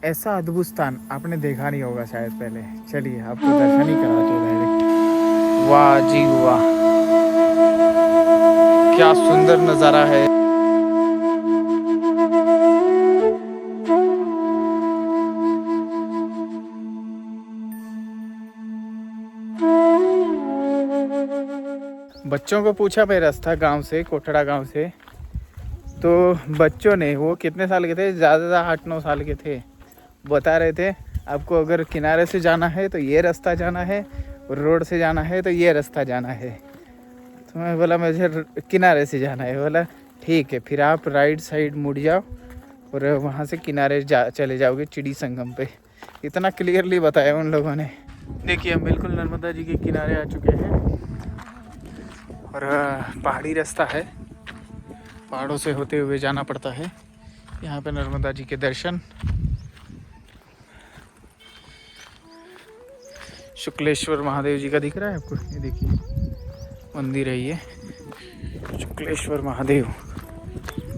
ऐसा अद्भुत स्थान आपने देखा नहीं होगा शायद पहले। चलिए आपको दर्शन ही कराते हैं डायरेक्ट। वाह जी वाह, क्या सुंदर नज़ारा है। बच्चों को पूछा मैं रास्ता गांव से, कोठड़ा गांव से, तो बच्चों ने, वो कितने साल के थे, ज़्यादा 8-9 साल के थे, बता रहे थे आपको अगर किनारे से जाना है तो ये रास्ता जाना है, और रोड से जाना है तो ये रास्ता जाना है। तो मैं बोला मुझे किनारे से जाना है। बोला ठीक है, फिर आप राइट साइड मुड़ जाओ और वहाँ से किनारे चले जाओगे चिड़ी संगम पे। इतना क्लियरली बताया उन लोगों ने। देखिए हम बिल्कुल नर्मदा जी के किनारे आ चुके हैं और पहाड़ी रास्ता है, पहाड़ों से होते हुए जाना पड़ता है। यहाँ पे नर्मदा जी के दर्शन। शुक्लेश्वर महादेव जी का दिख रहा है आपको, ये देखिए मंदिर है ये शुक्लेश्वर महादेव।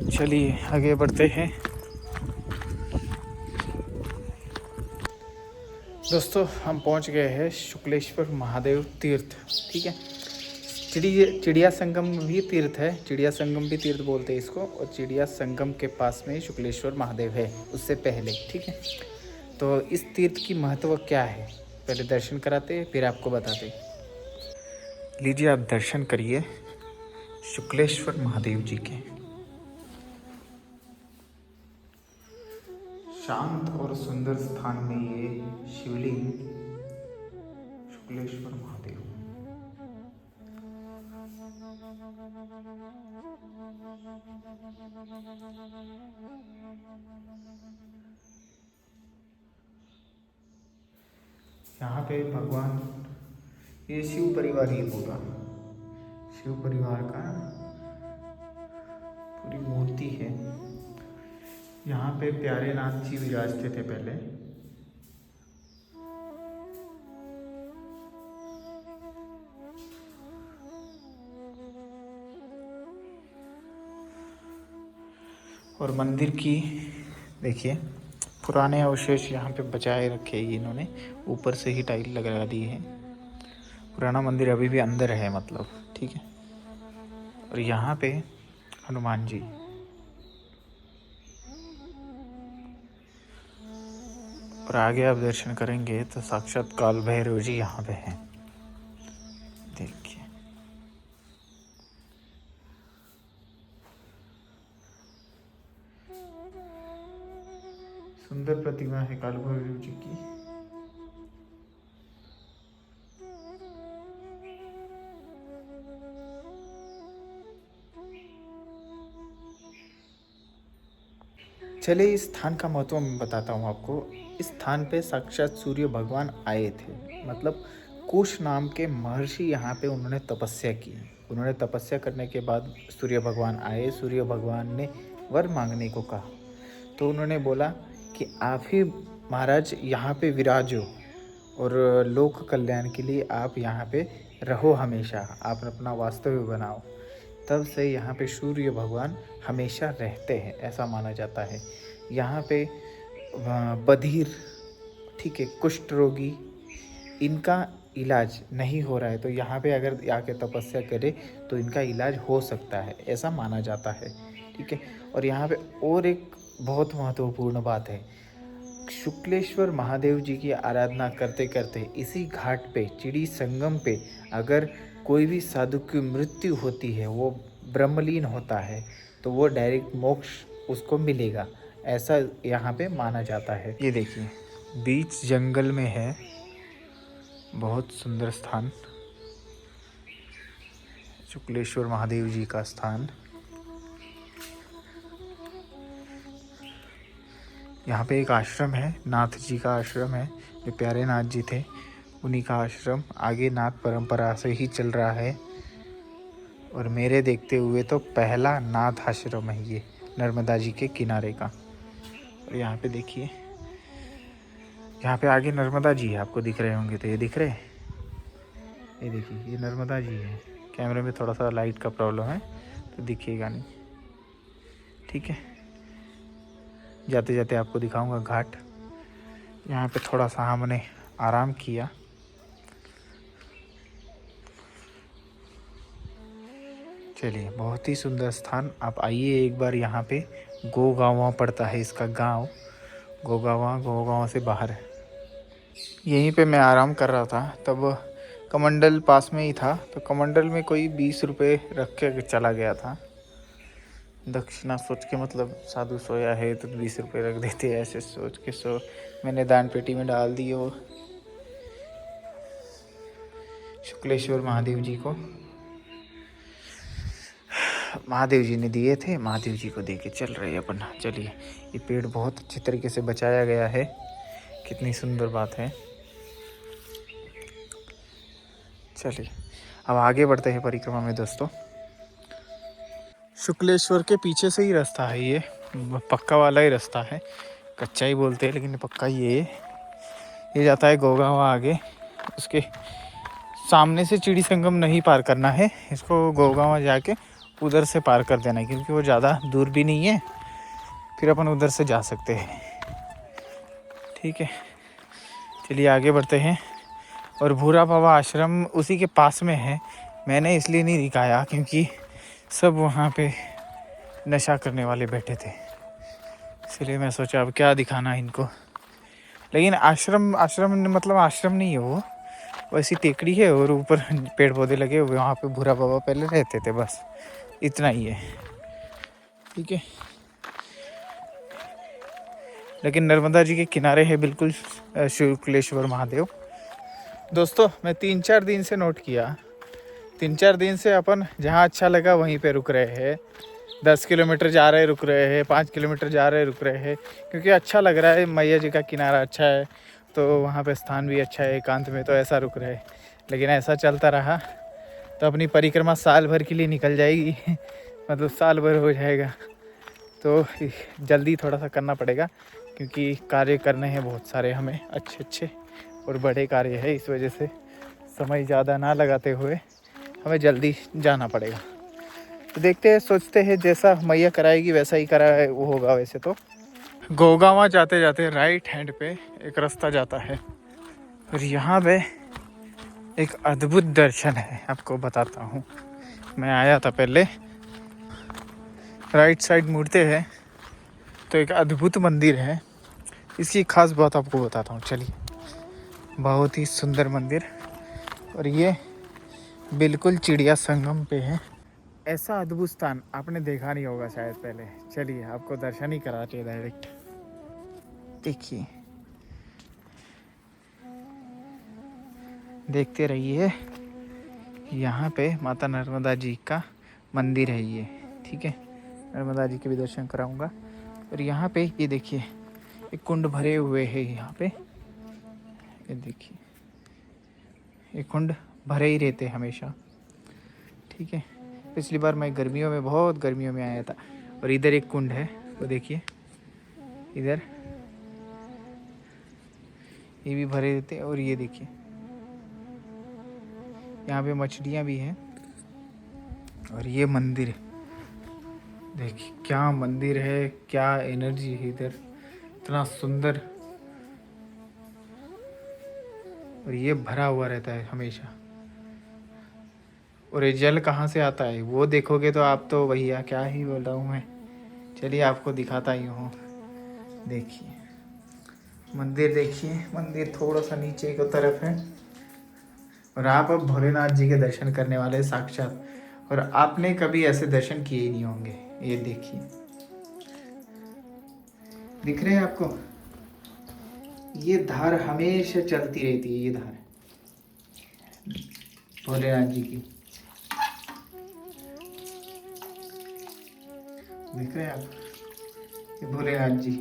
चलिए आगे बढ़ते हैं। दोस्तों हम पहुंच गए हैं शुक्लेश्वर महादेव तीर्थ। ठीक है, चिड़िया संगम भी तीर्थ है, चिड़िया संगम भी तीर्थ बोलते हैं इसको, और चिड़िया संगम के पास में शुक्लेश्वर महादेव है उससे पहले। ठीक है, तो इस तीर्थ की महत्व क्या है पहले दर्शन कराते फिर आपको बताते। लीजिए आप दर्शन करिए शुक्लेश्वर महादेव जी के। शांत और सुंदर स्थान में ये शिवलिंग शुक्लेश्वर महादेव। यहाँ पे भगवान, ये शिव परिवार ही पूरा, शिव परिवार का पूरी मूर्ति है। यहाँ पे प्यारे नाथ जी विराजते थे पहले। और मंदिर की देखिए पुराने अवशेष यहाँ पे बचाए रखे हैं इन्होंने, ऊपर से ही टाइल लगा दी है। पुराना मंदिर अभी भी अंदर है मतलब। ठीक है, और यहाँ पे हनुमान जी, और आगे आप दर्शन करेंगे तो साक्षात काल भैरव जी यहाँ पे हैं। देखिए सुंदर प्रतिमा है काल भैरव जी की। चलिए इस स्थान का महत्व मैं बताता हूँ आपको। इस स्थान पे साक्षात सूर्य भगवान आए थे, मतलब कुश नाम के महर्षि यहाँ पे उन्होंने तपस्या की। उन्होंने तपस्या करने के बाद सूर्य भगवान आए। सूर्य भगवान ने वर मांगने को कहा, तो उन्होंने बोला कि आप ही महाराज यहाँ पे विराजो और लोक कल्याण के लिए आप यहाँ पे रहो हमेशा, आप अपना वास्तव्य बनाओ। तब से यहाँ पे सूर्य भगवान हमेशा रहते हैं, ऐसा माना जाता है। यहाँ पे बधिर, ठीक है, कुष्ठ रोगी, इनका इलाज नहीं हो रहा है तो यहाँ पे अगर आके तपस्या करे तो इनका इलाज हो सकता है, ऐसा माना जाता है। ठीक है, और यहाँ पे और एक बहुत महत्वपूर्ण बात है, शुक्लेश्वर महादेव जी की आराधना करते करते इसी घाट पे, चिड़ी संगम पे, अगर कोई भी साधु की मृत्यु होती है, वो ब्रह्मलीन होता है, तो वो डायरेक्ट मोक्ष उसको मिलेगा, ऐसा यहाँ पे माना जाता है। ये देखिए बीच जंगल में है, बहुत सुंदर स्थान, शुक्लेश्वर महादेव जी का स्थान। यहाँ पे एक आश्रम है, नाथ जी का आश्रम है, जो प्यारे नाथ जी थे उन्हीं का आश्रम आगे नाथ परंपरा से ही चल रहा है। और मेरे देखते हुए तो पहला नाथ आश्रम है ये नर्मदा जी के किनारे का। और यहाँ पे देखिए, यहाँ पे आगे नर्मदा जी है, आपको दिख रहे होंगे तो ये दिख रहे, ये देखिए ये नर्मदा जी है। कैमरे में थोड़ा सा लाइट का प्रॉब्लम है तो दिखिएगा नहीं। ठीक है, जाते जाते आपको दिखाऊंगा घाट। यहाँ पे थोड़ा सा हमने आराम किया। चलिए, बहुत ही सुंदर स्थान। आप आइए एक बार यहाँ पे। गोगाँव पड़ता है इसका गांव। गोगाँव से बाहर है। यहीं पे मैं आराम कर रहा था, तब कमंडल पास में ही था, तो कमंडल में कोई 20 रुपये रख के चला गया था। दक्षिणा सोच के, मतलब साधु सोया है तो 20 रुपये रख देते हैं, ऐसे सोच के मैंने दान पेटी में डाल दी। वो शुक्लेश्वर महादेव जी को, महादेव जी ने दिए थे, महादेव जी को दे के चल रहे अपन। चलिए, ये पेड़ बहुत अच्छे तरीके से बचाया गया है, कितनी सुंदर बात है। चलिए, अब आगे बढ़ते हैं परिक्रमा में दोस्तों। शुक्लेश्वर के पीछे से ही रास्ता है, ये पक्का वाला ही रास्ता है। कच्चा ही बोलते हैं लेकिन पक्का ये जाता है गोगाँव आगे। उसके सामने से चिड़ी संगम नहीं पार करना है, इसको गोगाँव जाके उधर से पार कर देना है, क्योंकि वो ज़्यादा दूर भी नहीं है, फिर अपन उधर से जा सकते हैं। ठीक है, चलिए आगे बढ़ते हैं। और भूरा बाबा आश्रम उसी के पास में है। मैंने इसलिए नहीं दिखाया क्योंकि सब वहाँ पे नशा करने वाले बैठे थे, इसलिए मैं सोचा अब क्या दिखाना इनको। लेकिन आश्रम मतलब आश्रम नहीं है वो, वैसी टेकड़ी है और ऊपर पेड़ पौधे लगे हुए। वहाँ पे भूरा बाबा पहले रहते थे, बस इतना ही है। ठीक है, लेकिन नर्मदा जी के किनारे है बिल्कुल शुक्लेश्वर महादेव। दोस्तों, मैं 3-4 दिन से नोट किया, 3-4 दिन से अपन जहाँ अच्छा लगा वहीं पे रुक रहे हैं। 10 किलोमीटर जा रहे रुक रहे हैं, 5 किलोमीटर जा रहे रुक रहे हैं, क्योंकि अच्छा लग रहा है। मैया जी का किनारा अच्छा है, तो वहाँ पे स्थान भी अच्छा है एकांत में, तो ऐसा रुक रहे। लेकिन ऐसा चलता रहा तो अपनी परिक्रमा साल भर के लिए निकल जाएगी मतलब साल भर हो जाएगा। तो जल्दी थोड़ा सा करना पड़ेगा, क्योंकि कार्य करने हैं बहुत सारे हमें, अच्छे और बड़े कार्य है। इस वजह से समय ज़्यादा ना लगाते हुए हमें जल्दी जाना पड़ेगा। तो देखते हैं, सोचते हैं जैसा मैया कराएगी वैसा ही करा वो होगा। वैसे तो गोगाँव जाते जाते राइट हैंड पे एक रास्ता जाता है, और यहाँ पे एक अद्भुत दर्शन है, आपको बताता हूँ। मैं आया था पहले, राइट साइड मुड़ते हैं तो एक अद्भुत मंदिर है। इसकी खास बात आपको बताता हूँ। चलिए, बहुत ही सुंदर मंदिर, और ये बिल्कुल चिड़िया संगम पे है। ऐसा अद्भुत स्थान आपने देखा नहीं होगा शायद पहले। चलिए, आपको दर्शन ही कराते हैं डायरेक्ट। देखिए, देखते रहिए। यहाँ पे माता नर्मदा जी का मंदिर है ये। ठीक है, नर्मदा जी के भी दर्शन कराऊंगा। और यहाँ पे ये देखिए, एक कुंड भरे हुए हैं यहाँ पे। ये देखिए, ये कुंड भरे ही रहते हमेशा। ठीक है, पिछली बार मैं बहुत गर्मियों में आया था। और इधर एक कुंड है, वो देखिए, इधर ये भी भरे रहते। और ये देखिए, यहाँ पे मछलियाँ भी हैं। और ये मंदिर देखिए, क्या मंदिर है, क्या एनर्जी है इधर, इतना सुंदर। और ये भरा हुआ रहता है हमेशा। और ये जल कहाँ से आता है वो देखोगे तो आप तो भैया क्या ही बोल रहा हूँ मैं। चलिए, आपको दिखाता ही हूँ। देखिए मंदिर, देखिए मंदिर थोड़ा सा नीचे की तरफ है। और आप अब भोलेनाथ जी के दर्शन करने वाले साक्षात, और आपने कभी ऐसे दर्शन किए ही नहीं होंगे। ये देखिए, दिख रहे हैं आपको? ये धार हमेशा चलती रहती है, ये धार भोलेनाथ जी की। दिख रहे हैं आप? ये भोलेनाथ जी,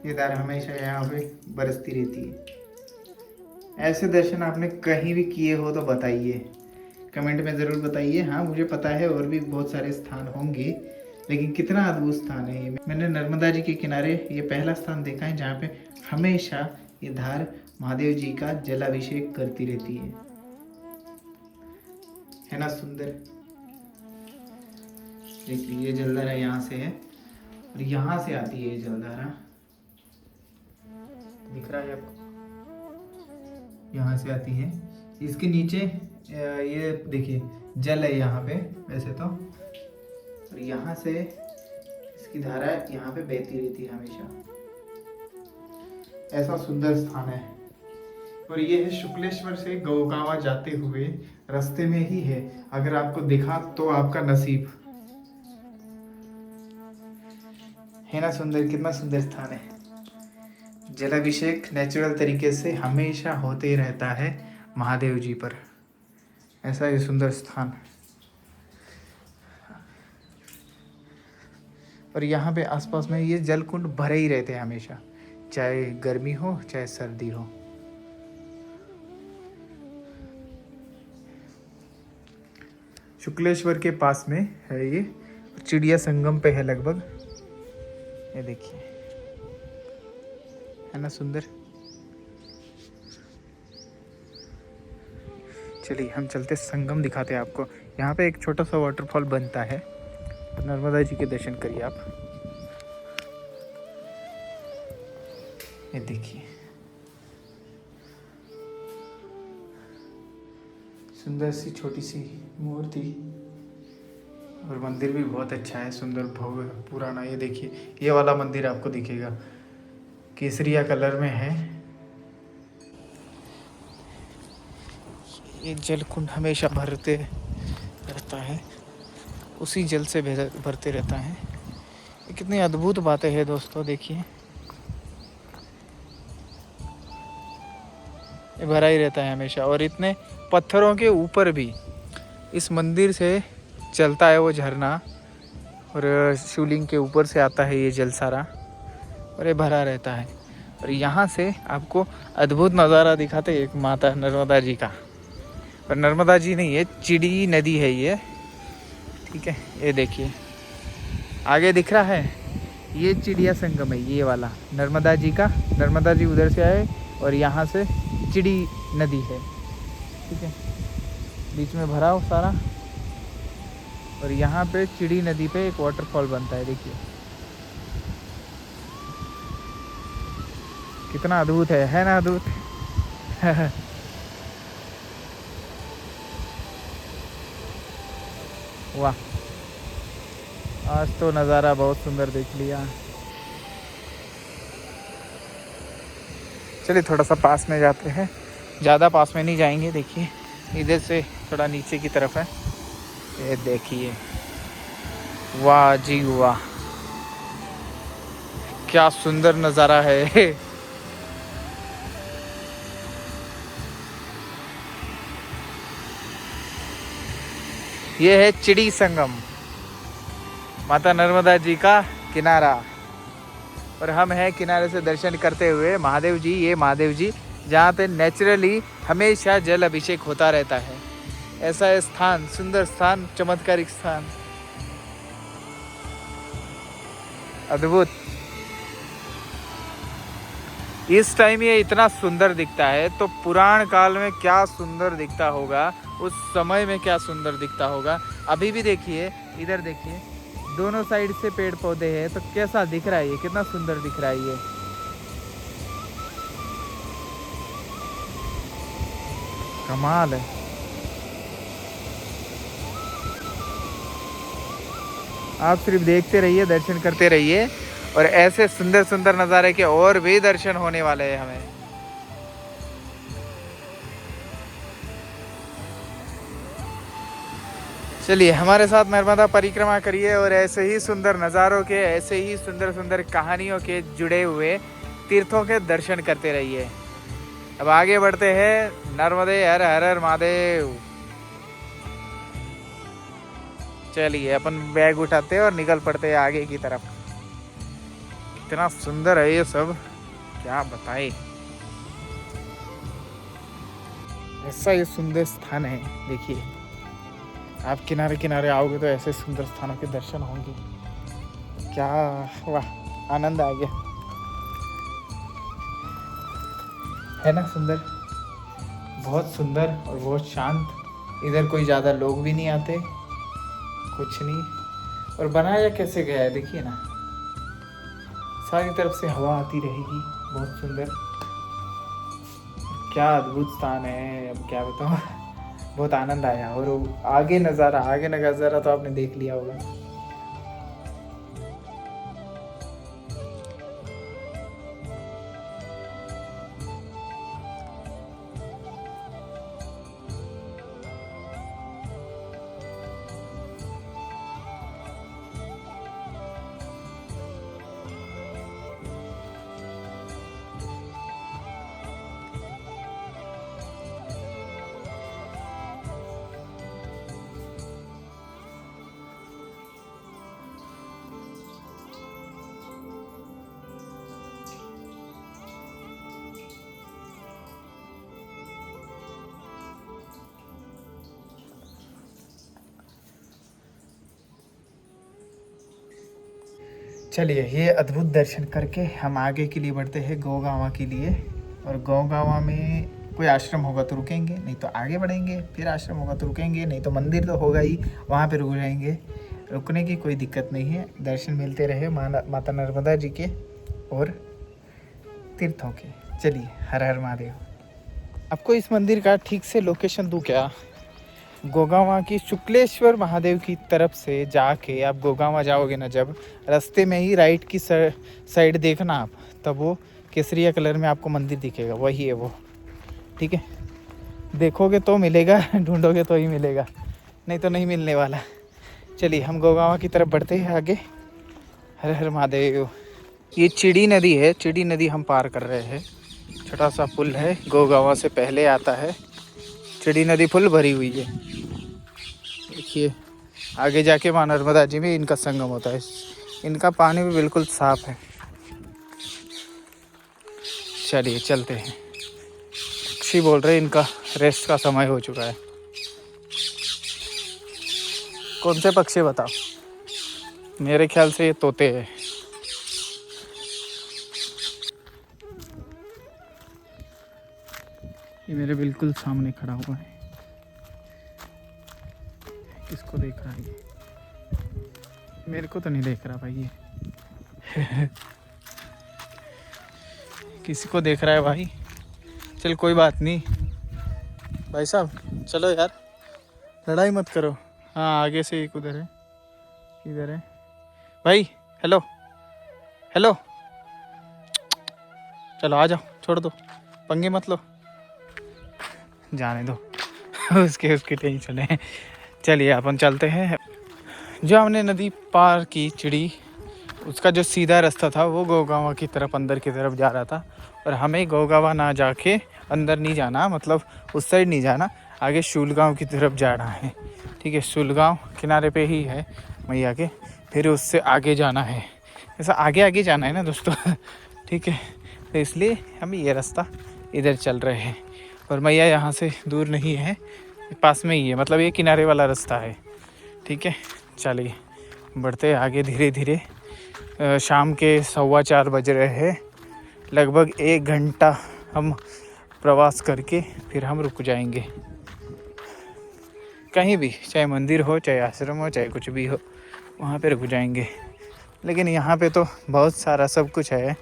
ये धार हमेशा यहाँ पे बरसती रहती है। ऐसे दर्शन आपने कहीं भी किए हो तो बताइए, कमेंट में ज़रूर बताइए। हाँ, मुझे पता है और भी बहुत सारे स्थान होंगे, लेकिन कितना अद्भुत स्थान है ये। मैंने नर्मदा जी के किनारे ये पहला स्थान देखा है जहाँ पे हमेशा ये धार महादेव जी का जलाभिषेक करती रहती है ना सुंदर। देखिए, ये जलधारा यहाँ से है और यहाँ से आती है ये जलधारा। दिख रहा है आपको, यहाँ से आती है। इसके नीचे ये देखिए जल है यहाँ पे वैसे तो, और यहाँ से इसकी धारा यहाँ पे बहती रहती है हमेशा। ऐसा सुंदर स्थान है। और ये है शुक्लेश्वर से गौगावा जाते हुए रास्ते में ही है। अगर आपको दिखा तो आपका नसीब है ना सुंदर, कितना सुंदर स्थान है। जलाभिषेक नेचुरल तरीके से हमेशा होते रहता है महादेव जी पर। ऐसा ये सुंदर स्थान। और यहाँ पे आसपास में ये जल कुंड भरे ही रहते हैं हमेशा, चाहे गर्मी हो चाहे सर्दी हो। शुक्लेश्वर के पास में है ये, चिड़िया संगम पे है लगभग। ये देखिए, है ना सुंदर। चलिए हम चलते संगम दिखाते हैं आपको। यहाँ पे एक छोटा सा वाटरफॉल बनता है, तो नर्मदा जी के दर्शन करिए आप। ये देखिए सुंदर सी छोटी सी मूर्ति, और मंदिर भी बहुत अच्छा है, सुंदर भव्य पुराना। ये देखिए ये वाला मंदिर आपको दिखेगा, केसरिया कलर में है। ये जल कुंड हमेशा भरते रहता है, उसी जल से भरते रहता है। ये कितनी अद्भुत बातें हैं दोस्तों, देखिए ये भरा ही रहता है हमेशा। और इतने पत्थरों के ऊपर भी इस मंदिर से चलता है वो झरना, और शिवलिंग के ऊपर से आता है ये जल सारा, और ये भरा रहता है। और यहाँ से आपको अद्भुत नज़ारा दिखाते एक माता नर्मदा जी का। पर नर्मदा जी नहीं, ये चिड़ी नदी है ये, ठीक है। ये देखिए आगे दिख रहा है, ये चिड़िया संगम है ये वाला नर्मदा जी का। नर्मदा जी उधर से आए और यहाँ से चिड़ी नदी है, ठीक है, बीच में भरा हो सारा। और यहाँ पे चिड़ी नदी पे एक वाटरफॉल बनता है, देखिए कितना अद्भुत है ना अद्भुत। वाह, आज तो नज़ारा बहुत सुंदर देख लिया। चलिए थोड़ा सा पास में जाते हैं, ज़्यादा पास में नहीं जाएंगे। देखिए इधर से थोड़ा नीचे की तरफ है, ये देखिए, वाह जी वाह, क्या सुंदर नज़ारा है। ये है चिड़ी संगम, माता नर्मदा जी का किनारा। और हम हैं किनारे से दर्शन करते हुए महादेव जी। ये महादेव जी जहाँ पे नेचुरली हमेशा जल अभिषेक होता रहता है। ऐसा स्थान, सुंदर स्थान, चमत्कारिक स्थान, अद्भुत। इस टाइम ये इतना सुंदर दिखता है, तो पुराण काल में क्या सुंदर दिखता होगा, उस समय में क्या सुंदर दिखता होगा। अभी भी देखिए, इधर देखिए, दोनों साइड से पेड़ पौधे हैं, तो कैसा दिख रहा है ये, कितना सुंदर दिख रहा है ये। कमाल है। आप सिर्फ देखते रहिए, दर्शन करते रहिए, और ऐसे सुंदर सुंदर नज़ारे के और भी दर्शन होने वाले हैं हमें। चलिए हमारे साथ नर्मदा परिक्रमा करिए, और ऐसे ही सुंदर नज़ारों के, ऐसे ही सुंदर सुंदर कहानियों के जुड़े हुए तीर्थों के दर्शन करते रहिए। अब आगे बढ़ते हैं। नर्मदे हर हर हर महादेव। चलिए अपन बैग उठाते हैं और निकल पड़ते हैं आगे की तरफ। कितना सुंदर है ये सब, क्या बताए। ऐसा ये सुंदर स्थान है, देखिए आप किनारे किनारे आओगे तो ऐसे सुंदर स्थानों के दर्शन होंगे। क्या वाह, आनंद आ गया, है ना सुंदर, बहुत सुंदर और बहुत शांत। इधर कोई ज़्यादा लोग भी नहीं आते, कुछ नहीं। और बनाया कैसे गया है देखिए ना, सारी तरफ से हवा आती रहेगी, बहुत सुंदर। क्या अद्भुत स्थान है, अब क्या बताऊँ। बहुत आनंद आया। और आगे नज़ारा तो आपने देख लिया होगा। चलिए, ये अद्भुत दर्शन करके हम आगे के लिए बढ़ते हैं गौगावा के लिए। और गौगावा में कोई आश्रम होगा तो रुकेंगे, नहीं तो आगे बढ़ेंगे। फिर आश्रम होगा तो रुकेंगे, नहीं तो मंदिर तो होगा ही, वहाँ पे रुक जाएंगे। रुकने की कोई दिक्कत नहीं है। दर्शन मिलते रहे माता नर्मदा जी के और तीर्थों के। चलिए, हर हर महादेव। आपको इस मंदिर का ठीक से लोकेशन दूँ क्या? गोगावा की शुक्लेश्वर महादेव की तरफ से जाके आप गोगावा जाओगे ना, जब रास्ते में ही राइट की साइड देखना आप, तब वो केसरिया कलर में आपको मंदिर दिखेगा, वही है वो। ठीक है, देखोगे तो मिलेगा, ढूंढोगे तो ही मिलेगा, नहीं तो नहीं मिलने वाला। चलिए, हम गोगावा की तरफ बढ़ते हैं आगे। हर हर महादेव। ये चिड़ी नदी है, चिड़ी नदी हम पार कर रहे हैं। छोटा सा पुल है, गोगावा से पहले आता है। चिड़ी नदी फुल भरी हुई है। देखिए, आगे जाके माँ नर्मदा जी में इनका संगम होता है। इनका पानी भी बिल्कुल साफ है। चलिए, चलते हैं। पक्षी बोल रहे हैं इनका रेस्ट का समय हो चुका है। कौन से पक्षी बताओ? मेरे ख्याल से ये तोते हैं। ये मेरे बिल्कुल सामने खड़ा हुआ है। किसको देख रहा है ये? मेरे को तो नहीं देख रहा भाई ये। किसी को देख रहा है भाई। चल, कोई बात नहीं भाई साहब, चलो यार, लड़ाई मत करो। हाँ, आगे से एक उधर है। किधर है भाई? हेलो हेलो, चलो आ जाओ, छोड़ दो, पंगे मत लो, जाने दो। उसके टेंशन है। चलिए, अपन चलते हैं। जो हमने नदी पार की चिड़ी, उसका जो सीधा रास्ता था वो गोगावा की तरफ, अंदर की तरफ जा रहा था। और हमें गोगावा ना जाके अंदर नहीं जाना, मतलब उस साइड नहीं जाना, आगे शुलगांव की तरफ जाना है। ठीक है, शुलगांव किनारे पे ही है मैया के, फिर उससे आगे जाना है। ऐसा आगे आगे जाना है ना दोस्तों। ठीक है, तो इसलिए हम ये रास्ता इधर चल रहे हैं। और मैया यहाँ से दूर नहीं है, पास में ही है, मतलब ये किनारे वाला रास्ता है। ठीक है, चलिए बढ़ते आगे धीरे धीरे। शाम के 4:15 बज रहे हैं। लगभग 1 घंटा हम प्रवास करके फिर हम रुक जाएंगे कहीं भी, चाहे मंदिर हो, चाहे आश्रम हो, चाहे कुछ भी हो, वहाँ पे रुक जाएंगे। लेकिन यहाँ पे तो बहुत सारा सब कुछ है।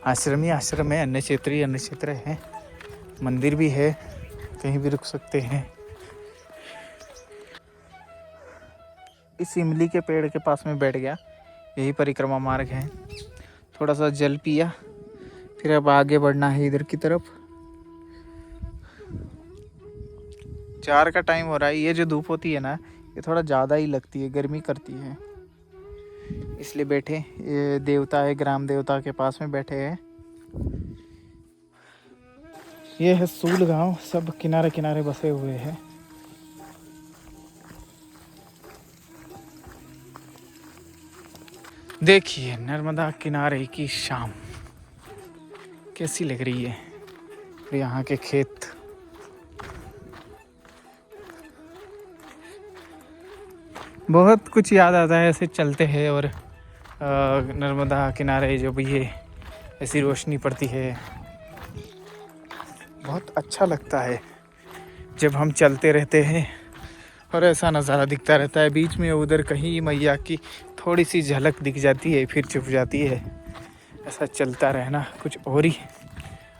आश्रम ही आश्रम है, अन्य क्षेत्र ही अन्य क्षेत्र है, मंदिर भी है, कहीं भी रुक सकते हैं। इस इमली के पेड़ के पास में बैठ गया, यही परिक्रमा मार्ग है। थोड़ा सा जल पिया, फिर अब आगे बढ़ना है इधर की तरफ। 4 का टाइम हो रहा है। ये जो धूप होती है ना, ये थोड़ा ज़्यादा ही लगती है, गर्मी करती है, इसलिए बैठे। ये देवता है, ग्राम देवता के पास में बैठे हैं। ये है सूल गांव, सब किनारे किनारे बसे हुए हैं। देखिए, नर्मदा किनारे की शाम कैसी लग रही है। यहाँ के खेत, बहुत कुछ याद आता है ऐसे चलते हैं। और नर्मदा किनारे जो भी ये ऐसी रोशनी पड़ती है, बहुत अच्छा लगता है जब हम चलते रहते हैं और ऐसा नज़ारा दिखता रहता है। बीच में उधर कहीं मैया की थोड़ी सी झलक दिख जाती है, फिर छुप जाती है। ऐसा चलता रहना कुछ और ही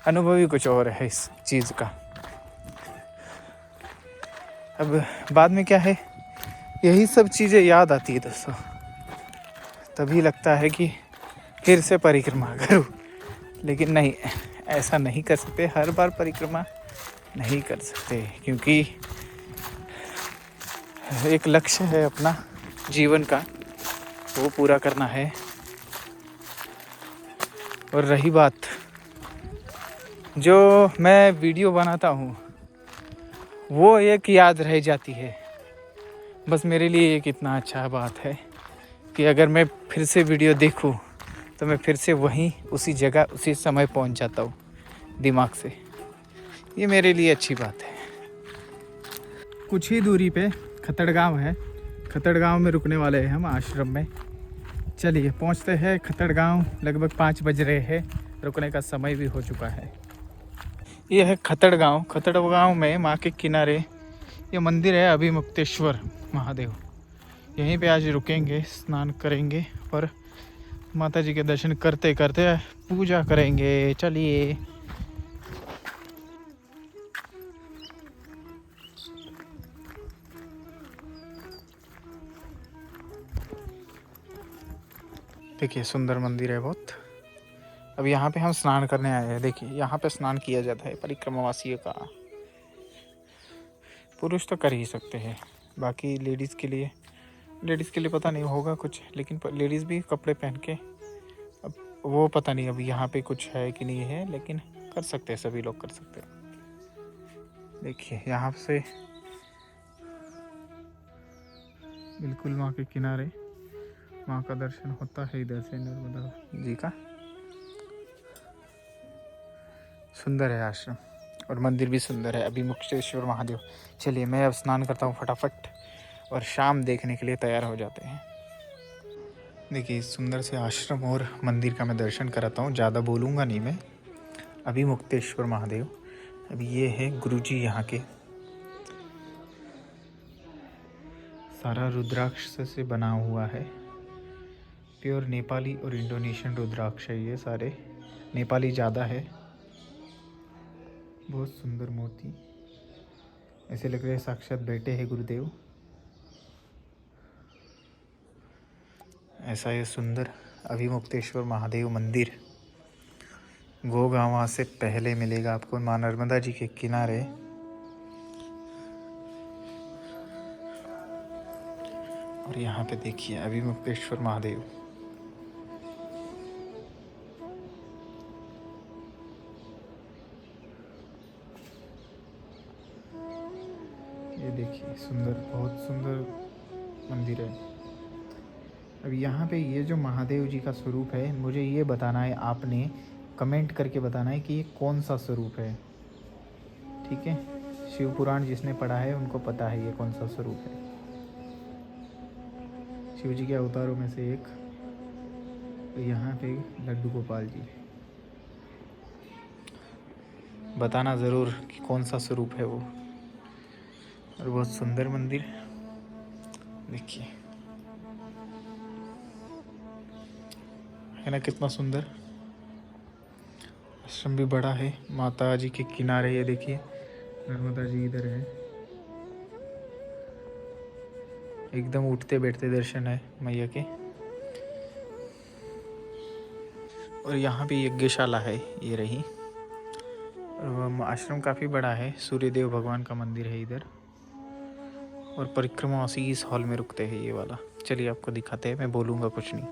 अनुभव ही कुछ और है इस चीज़ का। अब बाद में क्या है, यही सब चीज़ें याद आती है दोस्तों, तभी लगता है कि फिर से परिक्रमा करूं। लेकिन नहीं, ऐसा नहीं कर सकते, हर बार परिक्रमा नहीं कर सकते, क्योंकि एक लक्ष्य है अपना जीवन का, वो पूरा करना है। और रही बात, जो मैं वीडियो बनाता हूँ वो एक याद रह जाती है। बस मेरे लिए एक इतना अच्छा बात है कि अगर मैं फिर से वीडियो देखूँ तो मैं फिर से वहीं उसी जगह उसी समय पहुँच जाता हूँ दिमाग से। ये मेरे लिए अच्छी बात है। कुछ ही दूरी पे खतड़गांव है, खतड़गांव में रुकने वाले हैं हम आश्रम में। चलिए पहुंचते हैं खतड़गांव। लगभग 5 बज रहे हैं, रुकने का समय भी हो चुका है। ये है खतड़गांव। खतड़गांव में माँ के किनारे ये मंदिर है अभिमुक्तेश्वर महादेव। यहीं पे आज रुकेंगे, स्नान करेंगे और माता जी के दर्शन करते करते पूजा करेंगे। चलिए। देखिए सुंदर मंदिर है बहुत। अब यहाँ पे हम स्नान करने आए हैं। देखिए यहाँ पे स्नान किया जाता है परिक्रमावासियों का। पुरुष तो कर ही सकते हैं, बाकी लेडीज़ के लिए पता नहीं होगा कुछ, लेकिन लेडीज़ भी कपड़े पहन के, अब वो पता नहीं अभी यहाँ पे कुछ है कि नहीं है, लेकिन कर सकते हैं, सभी लोग कर सकते हैं। देखिए यहाँ से बिल्कुल माँ के किनारे माँ का दर्शन होता है इधर से, नर्मदा जी का। सुंदर है आश्रम और मंदिर भी सुंदर है अभिमुक्तेश्वर महादेव। चलिए मैं अब स्नान करता हूँ फटाफट और शाम देखने के लिए तैयार हो जाते हैं। देखिए सुंदर से आश्रम और मंदिर का मैं दर्शन कराता हूँ, ज़्यादा बोलूँगा नहीं मैं। अभिमुक्तेश्वर महादेव। अब ये है गुरुजी यहाँ के। सारा रुद्राक्ष से बना हुआ है। प्योर नेपाली और इंडोनेशियन रुद्राक्ष है ये सारे, नेपाली ज़्यादा है। बहुत सुंदर मूर्ति, ऐसे लग रहे हैं साक्षात बैठे हैं गुरुदेव। ऐसा ये सुंदर अभिमुक्तेश्वर महादेव मंदिर गोगांवा से पहले मिलेगा आपको, माँ नर्मदा जी के किनारे। और यहाँ पे देखिए अभिमुक्तेश्वर महादेव। ये देखिए सुंदर, बहुत सुंदर मंदिर है। अब यहाँ पे ये जो महादेव जी का स्वरूप है, मुझे ये बताना है, आपने कमेंट करके बताना है कि ये कौन सा स्वरूप है। ठीक है, शिव पुराण जिसने पढ़ा है उनको पता है ये कौन सा स्वरूप है। शिव जी के अवतारों में से एक। तो यहाँ पे लड्डू गोपाल जी, बताना ज़रूर कि कौन सा स्वरूप है वो। और बहुत सुंदर मंदिर देखिए, है ना कितना सुंदर। आश्रम भी बड़ा है, माता जी के किनारे ये देखिए नर्मदा जी इधर है। एकदम उठते बैठते दर्शन है मैया के। और यहाँ भी यज्ञशाला है, ये रही। और आश्रम काफ़ी बड़ा है, सूर्यदेव भगवान का मंदिर है इधर। और परिक्रमावासी इस हॉल में रुकते हैं ये वाला। चलिए आपको दिखाते हैं, मैं बोलूँगा कुछ नहीं।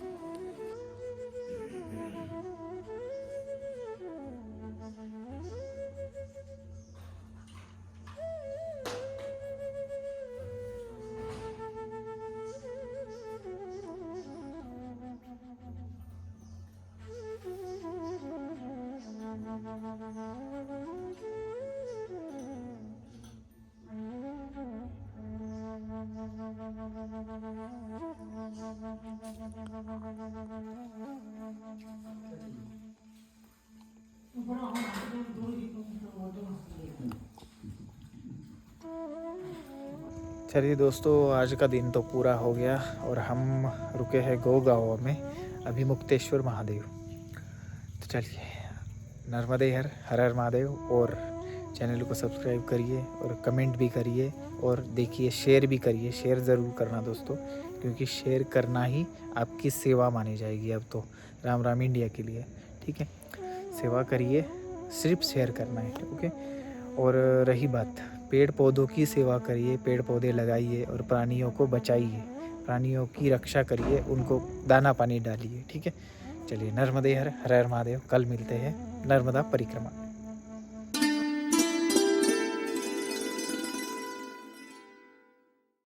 चलिए दोस्तों, आज का दिन तो पूरा हो गया और हम रुके हैं गोगांव में अभिमुक्तेश्वर महादेव। तो चलिए नर्मदे हर हर महादेव। और चैनल को सब्सक्राइब करिए और कमेंट भी करिए और देखिए शेयर भी करिए। शेयर ज़रूर करना दोस्तों, क्योंकि शेयर करना ही आपकी सेवा मानी जाएगी अब तो राम राम इंडिया के लिए। ठीक है, सेवा करिए, सिर्फ शेयर करना है। ओके। और रही बात पेड़ पौधों की सेवा करिए, पेड़ पौधे लगाइए और प्राणियों को बचाइए, प्राणियों की रक्षा करिए, उनको दाना पानी डालिए। ठीक है, चलिए नर्मदे हर हर महादेव। कल मिलते हैं नर्मदा परिक्रमा।